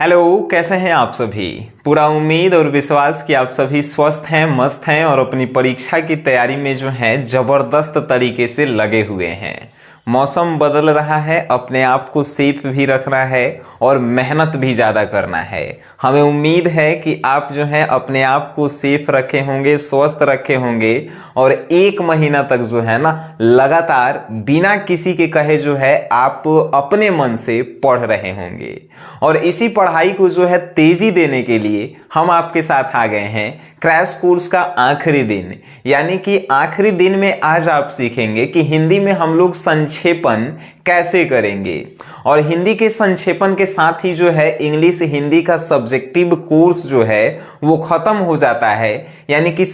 Hello, कैसे हैं आप सभी। पूरा उम्मीद और विश्वास कि आप सभी स्वस्थ हैं, मस्त हैं और अपनी परीक्षा की तैयारी में जो है जबरदस्त तरीके से लगे हुए हैं। मौसम बदल रहा है, अपने आप को सेफ भी रखना है और मेहनत भी ज़्यादा करना है। हमें उम्मीद है कि आप जो है अपने आप को सेफ रखे होंगे, स्वस्थ रखे होंगे और 1 महीना तक जो है ना लगातार बिना किसी के कहे जो है आप अपने मन से पढ़ रहे होंगे। और इसी पढ़ाई को जो है तेजी देने के लिए हम आपके साथ आ गए हैं क्रैश कोर्स का आखिरी दिन। यानी कि आखिरी दिन में आज आप सीखेंगे कि हिंदी में हम लोग संक्षेपण कैसे करेंगे। और हिंदी के संक्षेपण के साथ ही जो है इंग्लिश हिंदी का सब्जेक्टिव कोर्स जो है वो खत्म हो जाता है। यानी कि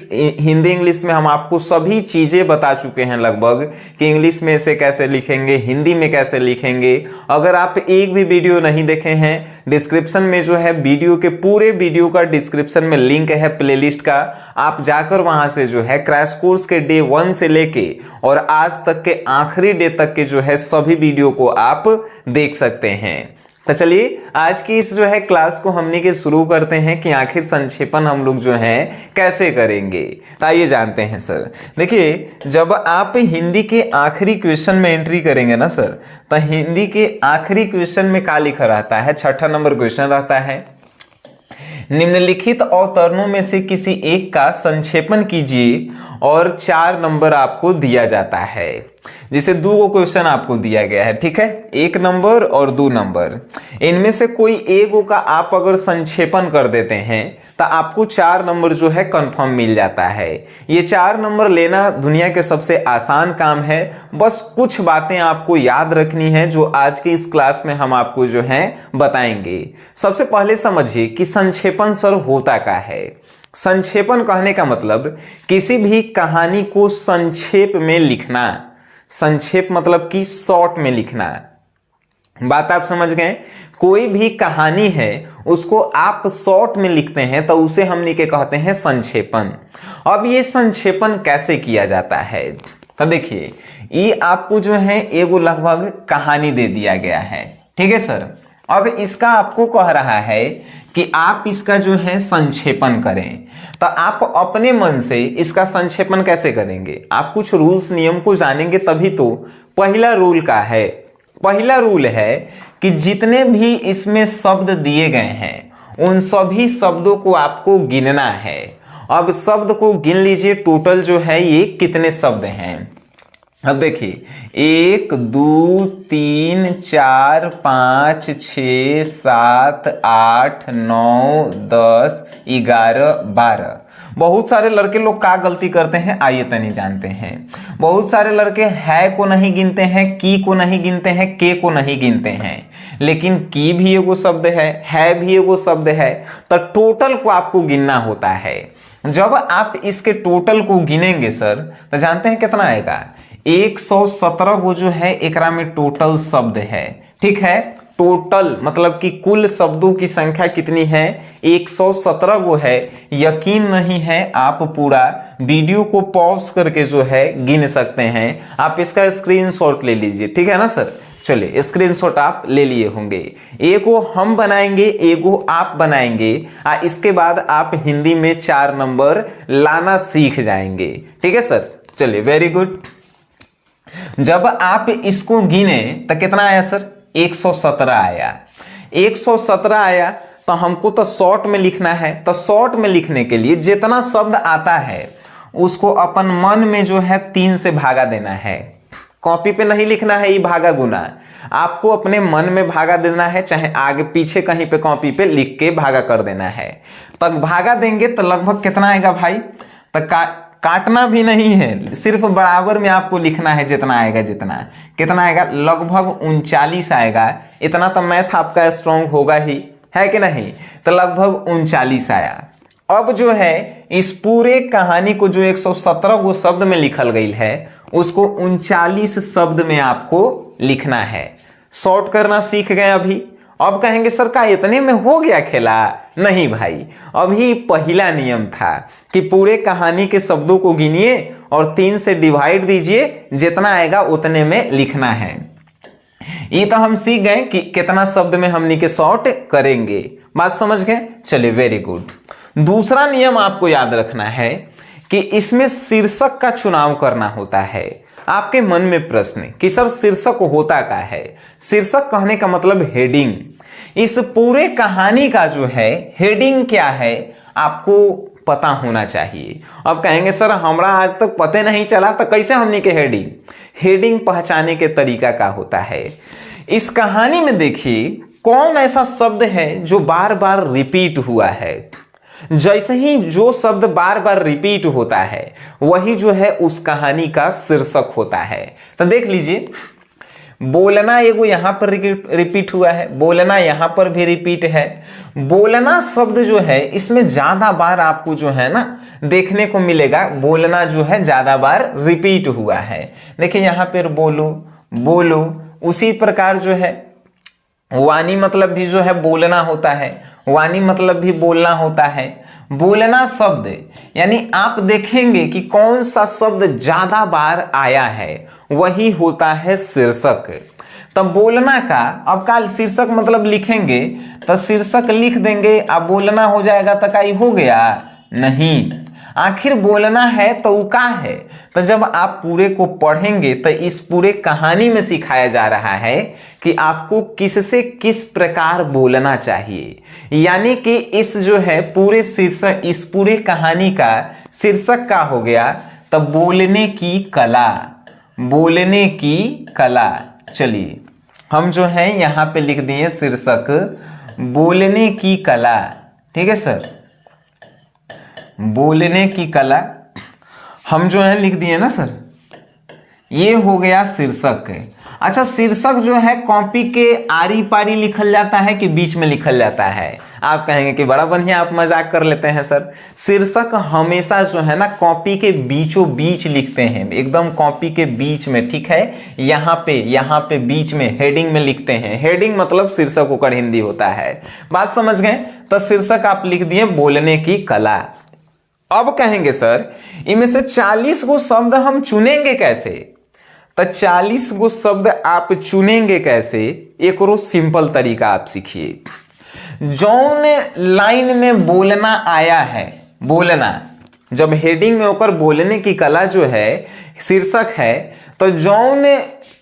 हिंदी इंग्लिश में हम आपको सभी चीजें बता चुके हैं लगभग कि इंग्लिश में इसे कैसे लिखेंगे, हिंदी में कैसे लिखेंगे। अगर आप एक भी वीडियो नहीं देखे हैं, डिस्क्रिप्शन में जो है वीडियो के पूरे वीडियो का डिस्क्रिप्शन में लिंक है प्लेलिस्ट का, आप जाकर वहां से जो है क्रैश कोर्स के डे 1 से लेके और आज तक के आखिरी डे तक के जो है सभी वीडियो को आप देख सकते हैं। तो चलिए आज की इस जो है क्लास को हमने के शुरू करते हैं कि आखिर संक्षेपण हम लोग जो है कैसे करेंगे। तो आइए जानते हैं सर। देखिए, जब आप हिंदी के आखिरी क्वेश्चन में एंट्री करेंगे ना सर, तो हिंदी के आखिरी क्वेश्चन में क्या लिखा रहता है, 6ठा नंबर क्वेश्चन रहता है, निम्नलिखित अवतरणों में से किसी एक का संक्षेपण कीजिए और 4 नंबर आपको दिया जाता है। जिसे 2 क्वेश्चन आपको दिया गया है, ठीक है, 1 नंबर और 2 नंबर। इनमें से कोई एक का आप अगर संक्षेपण कर देते हैं तो आपको 4 नंबर जो है कंफर्म मिल जाता है। ये 4 नंबर लेना दुनिया के सबसे आसान काम है। बस कुछ बातें आपको याद रखनी है जो आज के इस क्लास में हम आपको जो है बताएंगे। सबसे पहले समझिए कि संक्षेपण सर होता क्या है। संक्षेपण कहने का मतलब किसी भी कहानी को संक्षेप में लिखना। संक्षेप मतलब कि शॉर्ट में लिखना। बात आप समझ गए। कोई भी कहानी है उसको आप शॉर्ट में लिखते हैं तो उसे हमने के कहते हैं संक्षेपण। अब ये संक्षेपण कैसे किया जाता है, तो देखिए, ये आपको जो है एगो लगभग कहानी दे दिया गया है, ठीक है सर। अब इसका आपको कह रहा है कि आप इसका जो है संक्षेपण करें, तो आप अपने मन से इसका संक्षेपण कैसे करेंगे। आप कुछ रूल्स नियम को जानेंगे तभी तो। पहला रूल का है, पहला रूल है कि जितने भी इसमें शब्द दिए गए हैं उन सभी शब्दों को आपको गिनना है। अब शब्द को गिन लीजिए, टोटल जो है ये कितने शब्द हैं। अब देखिए, 1 2 3 4 5 6 7 8 9 10 11 12। बहुत सारे लड़के लोग क्या गलती करते हैं आइए तनी जानते हैं। बहुत सारे लड़के है को नहीं गिनते हैं, की को नहीं गिनते हैं, के को नहीं गिनते हैं। लेकिन की भी एगो शब्द है भी एगो शब्द है, तो टोटल को आपको गिनना होता है। जब आप इसके टोटल को गिनेंगे सर तो जानते हैं कितना आएगा, 117 गो जो है एकरा में टोटल शब्द है, ठीक है। टोटल मतलब कि कुल शब्दों की संख्या कितनी है, 117 गो है। यकीन नहीं है, आप पूरा वीडियो को पॉज करके जो है गिन सकते हैं। आप इसका स्क्रीनशॉट ले लीजिए, ठीक है ना सर। चलिए, स्क्रीनशॉट आप ले लिए होंगे। एगो हम बनाएंगे, एगो आप बनाएंगे, इसके बाद आप हिंदी में 4 नंबर लाना सीख जाएंगे, ठीक है सर। चलिए, वेरी गुड। जब आप इसको गिने तो कितना आया सर, 117 आया। 117 आया तो हमको तो शॉर्ट में लिखना है। तो शॉर्ट में लिखने के लिए जितना शब्द आता है उसको अपन मन में जो है 3 से भागा देना है। कॉपी पे नहीं लिखना है ये भागा गुना, आपको अपने मन में भागा देना है, चाहे आगे पीछे कहीं पे कॉपी पे लिख के भागा कर देना है। तब भागा देंगे तो लगभग कितना आएगा भाई, तो काटना भी नहीं है, सिर्फ बराबर में आपको लिखना है जितना आएगा। जितना कितना आएगा, लगभग 39 आएगा। इतना तो मैथ आपका स्ट्रांग होगा ही, है कि नहीं। तो लगभग 39 आया। अब जो है इस पूरे कहानी को जो 117 गो शब्द में लिखल गई है उसको 39 शब्द में आपको लिखना है। शॉर्ट करना सीख गए अभी। अब कहेंगे सर का इतने में हो गया खेला, नहीं भाई, अभी पहला नियम था कि पूरे कहानी के शब्दों को गिनिए और 3 से डिवाइड दीजिए, जितना आएगा उतने में लिखना है। ये तो हम सीख गए कि कितना शब्द में हमनी के शॉर्ट करेंगे, बात समझ गए। चलिए वेरी गुड। दूसरा नियम आपको याद रखना है कि इसमें शीर्षक का चुनाव करना होता है। आपके मन में प्रश्न कि सर शीर्षक होता क्या है? शीर्षक कहने का मतलब हेडिंग। इस पूरे कहानी का जो है हेडिंग क्या है आपको पता होना चाहिए। अब कहेंगे सर हमरा आज तक पता नहीं चला, तो कैसे हमने के हेडिंग पहचाने के तरीका का होता है। इस कहानी में देखिए कौन ऐसा शब्द है जो बार बार रिपीट हुआ है। जैसे ही जो शब्द बार बार रिपीट होता है वही जो है उस कहानी का शीर्षक होता है। तो देख लीजिए, बोलना एगो यहां पर रिपीट हुआ है, बोलना यहां पर भी रिपीट है। बोलना शब्द जो है इसमें ज्यादा बार आपको जो है ना देखने को मिलेगा, बोलना जो है ज्यादा बार रिपीट हुआ है। देखिए यहां पर बोलो बोलो। उसी प्रकार जो है वाणी मतलब भी जो है बोलना होता है, वाणी मतलब भी बोलना होता है। बोलना शब्द यानी आप देखेंगे कि कौन सा शब्द ज्यादा बार आया है वही होता है शीर्षक। तब बोलना का अब काल शीर्षक मतलब लिखेंगे तो शीर्षक लिख देंगे, अब बोलना हो जाएगा तो का हो गया? नहीं, आखिर बोलना है तो का है। तो जब आप पूरे को पढ़ेंगे तो इस पूरे कहानी में सिखाया जा रहा है कि आपको किससे किस प्रकार बोलना चाहिए। यानी कि इस जो है पूरे शीर्षक, इस पूरे कहानी का शीर्षक का हो गया तो बोलने की कला, बोलने की कला। चलिए हम जो है यहाँ पे लिख दिए शीर्षक बोलने की कला। ठीक है सर, बोलने की कला हम जो है लिख दिए ना सर, ये हो गया शीर्षक। अच्छा, शीर्षक जो है कॉपी के आरी पारी लिखल जाता है कि बीच में लिखल जाता है? आप कहेंगे कि बड़ा बढ़िया आप मजाक कर लेते हैं सर। शीर्षक हमेशा जो है ना कॉपी के बीचों बीच लिखते हैं, एकदम कॉपी के बीच में। ठीक है, यहाँ पे बीच में हेडिंग में लिखते हैं। हेडिंग मतलब शीर्षक होकर हिंदी होता है। बात समझ गए? तो शीर्षक आप लिख दिए बोलने की कला। अब कहेंगे सर इनमें से 40 गो शब्द हम चुनेंगे कैसे? तो 40 गो शब्द आप चुनेंगे कैसे, एक रोज सिंपल तरीका आप सीखिए। जौन लाइन में बोलना आया है, बोलना जब हेडिंग में होकर बोलने की कला जो है शीर्षक है, तो जौन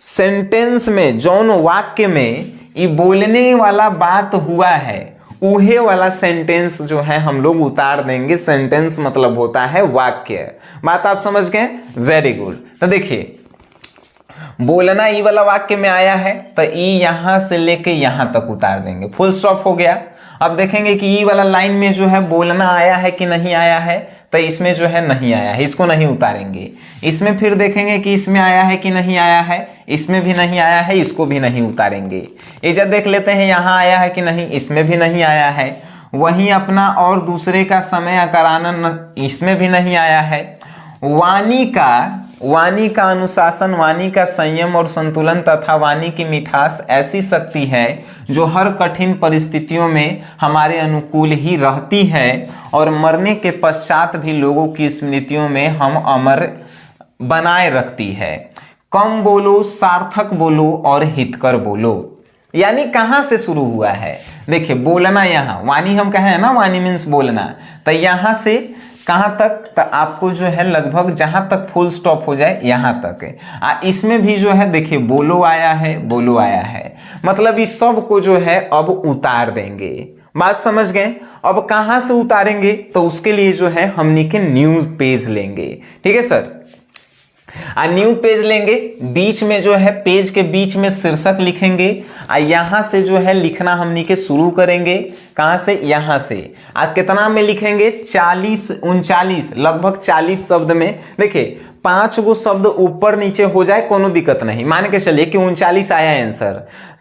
सेंटेंस में, जौन वाक्य में ये बोलने वाला बात हुआ है उहे वाला सेंटेंस जो है हम लोग उतार देंगे। सेंटेंस मतलब होता है वाक्य। बात आप समझ गए? Very good. तो देखिए बोलना ई वाला वाक्य में आया है तो ई यहां से लेके यहां तक उतार देंगे, फुल स्टॉप हो गया। अब देखेंगे कि ई वाला लाइन में जो है बोलना आया है कि नहीं आया है, तो इसमें जो है नहीं आया है, इसको नहीं उतारेंगे। इसमें फिर देखेंगे कि इसमें आया है कि नहीं आया है, इसमें भी नहीं आया है, इसको भी नहीं उतारेंगे। इधर देख लेते हैं यहाँ आया है कि नहीं, इसमें भी नहीं आया है। वहीं अपना और दूसरे का समय कराना, इसमें भी नहीं आया है। वाणी का अनुशासन, वाणी का संयम और संतुलन तथा वाणी की मिठास ऐसी शक्ति है जो हर कठिन परिस्थितियों में हमारे अनुकूल ही रहती है और मरने के पश्चात भी लोगों की स्मृतियों में हम अमर बनाए रखती है। कम बोलो, सार्थक बोलो और हितकर बोलो। यानी कहां से शुरू हुआ है? देखिए बोलना, यहाँ वाणी हम कहें ना, वाणी मीन्स बोलना, तो यहां से कहां तक? तो आपको जो है लगभग जहां तक फुल स्टॉप हो जाए यहां तक। इसमें भी जो है देखिए बोलो आया है, बोलो आया है, मतलब इस सब को जो है अब उतार देंगे। बात समझ गए? अब कहां से उतारेंगे? तो उसके लिए जो है हमनी के न्यू पेज लेंगे। ठीक है सर, न्यू पेज लेंगे, बीच में जो है पेज के बीच में शीर्षक लिखेंगे। यहां से जो है लिखना हमनी के शुरू करेंगे। कहां से? यहां से। कितना में लिखेंगे? 39 लगभग 40 शब्द में। देखिए 5 गो शब्द ऊपर नीचे हो जाए कोनो दिक्कत नहीं। मान के चलिए कि 39 आया आंसर,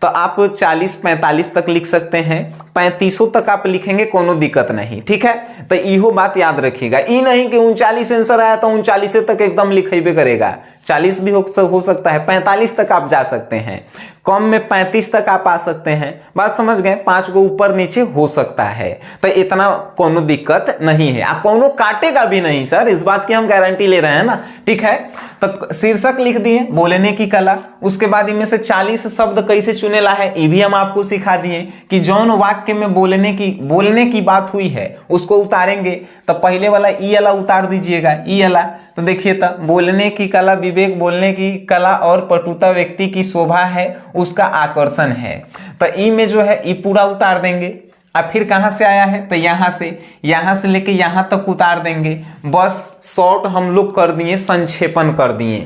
तो आप 40-45 तक लिख सकते हैं, 35 तक आप लिखेंगे, कोनो दिक्कत नहीं। ठीक है, तो इहो बात याद रखिएगा। ई नहीं कि 39 आंसर आया तो 39 तक एकदम लिखेबे करेगा, 40 भी हो सकता है, 45 तक आप जा सकते हैं, कम में 35 तक आप आ सकते हैं। बात समझ गए, 5 को ऊपर नीचे हो सकता है, तो इतना कोनो दिक्कत नहीं है। आप कोनो काटेगा भी नहीं सर, इस बात की हम गारंटी ले रहे हैं ना, ठीक है। तो शीर्षक लिख दिए बोलने की कला, उसके बाद इनमें से 40 शब्द कैसे चुनेला है ये भी हम आपको सिखा दिए कि जौन वाक्य में बोलने की बात हुई है उसको उतारेंगे। तो पहले वाला ई वाला उतार दीजिएगा, ई वाला। तो देखिए, तब बोलने की कला विवेक, बोलने की कला और पटुता व्यक्ति की शोभा है, उसका आकर्षण है। तो ई में जो है ई पूरा उतार देंगे। अब फिर कहाँ से आया है, तो यहाँ से लेके यहाँ तक उतार देंगे। बस शॉर्ट हम लोग कर दिए, संक्षेपण कर दिए।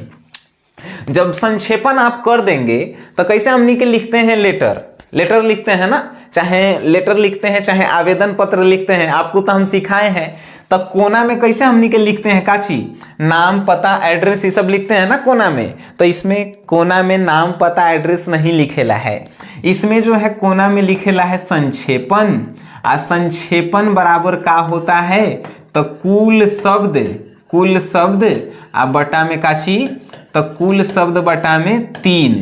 जब संक्षेपण आप कर देंगे तो कैसे हमनी के लिखते हैं, लेटर लिखते हैं ना, चाहे लेटर लिखते हैं चाहे आवेदन पत्र लिखते हैं, आपको तो हम सिखाए हैं। तो कोना में कैसे हमनी के लिखते हैं, काची नाम पता एड्रेस ये सब लिखते हैं ना कोना में। तो इसमें कोना में नाम पता एड्रेस नहीं लिखेला है, इसमें जो है कोना में लिखेला है संक्षेपण। संक्षेपण बराबर का होता है, तो कुल शब्द आ बटा में काची, तो कुल शब्द बटा में 3,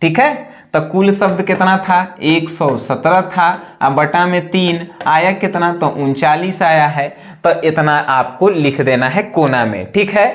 ठीक है। तो कुल शब्द कितना था, 117 था, अब बटा में 3 आया कितना, तो 39 आया है। तो इतना आपको लिख देना है कोना में, ठीक है।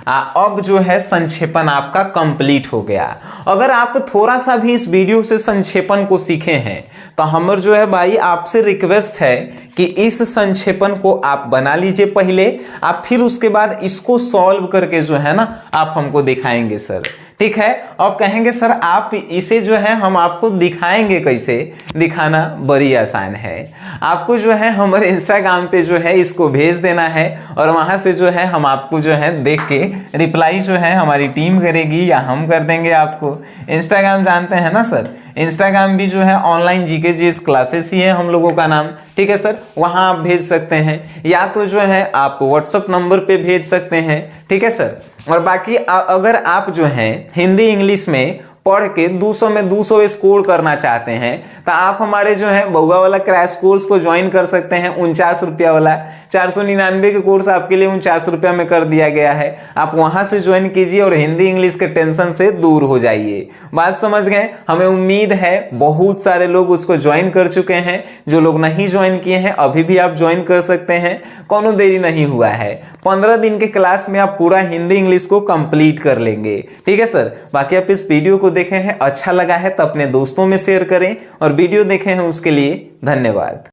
अब जो है संक्षेपण आपका कंप्लीट हो गया। अगर आप थोड़ा सा भी इस वीडियो से संक्षेपण को सीखे हैं तो हमर जो है भाई आपसे रिक्वेस्ट है कि इस संक्षेपण को आप बना लीजिए पहले, आप फिर उसके बाद इसको सॉल्व करके जो है ना आप हमको दिखाएंगे सर, ठीक है। अब कहेंगे सर आप इसे जो है हम आपको दिखाएंगे कैसे, दिखाना बड़ी आसान है। आपको जो है हमारे इंस्टाग्राम पे जो है इसको भेज देना है और वहां से जो है हम आपको जो है देख के रिप्लाई जो है हमारी टीम करेगी या हम कर देंगे आपको। इंस्टाग्राम जानते हैं ना सर, इंस्टाग्राम भी जो है ऑनलाइन जीके जीएस क्लासेस ही है हम लोगों का नाम, ठीक है सर। वहां आप भेज सकते हैं या तो जो है आप व्हाट्सएप नंबर पे भेज सकते हैं, ठीक है सर। और बाकी अगर आप जो है हिंदी इंग्लिश में पढ़ के 200 में 200 स्कोर करना चाहते हैं तो आप हमारे जो है बउआ वाला क्रैश कोर्स को ज्वाइन कर सकते हैं। 49 रुपया वाला 499 के कोर्स आपके लिए 49 रुपया में कर दिया गया है। आप वहां से ज्वाइन कीजिए और हिंदी इंग्लिश के टेंशन से दूर हो जाइए। बात समझ गए, हमें उम्मीद है बहुत सारे लोग उसको ज्वाइन कर चुके हैं। जो लोग नहीं ज्वाइन किए हैं अभी भी आप ज्वाइन कर सकते हैं, कोनो देरी नहीं हुआ है। 15 दिन के क्लास में आप पूरा हिंदी इंग्लिश को कंप्लीट कर लेंगे, ठीक है सर। बाकी आप इस वीडियो को देखे हैं, अच्छा लगा है तो अपने दोस्तों में शेयर करें और वीडियो देखे हैं उसके लिए धन्यवाद।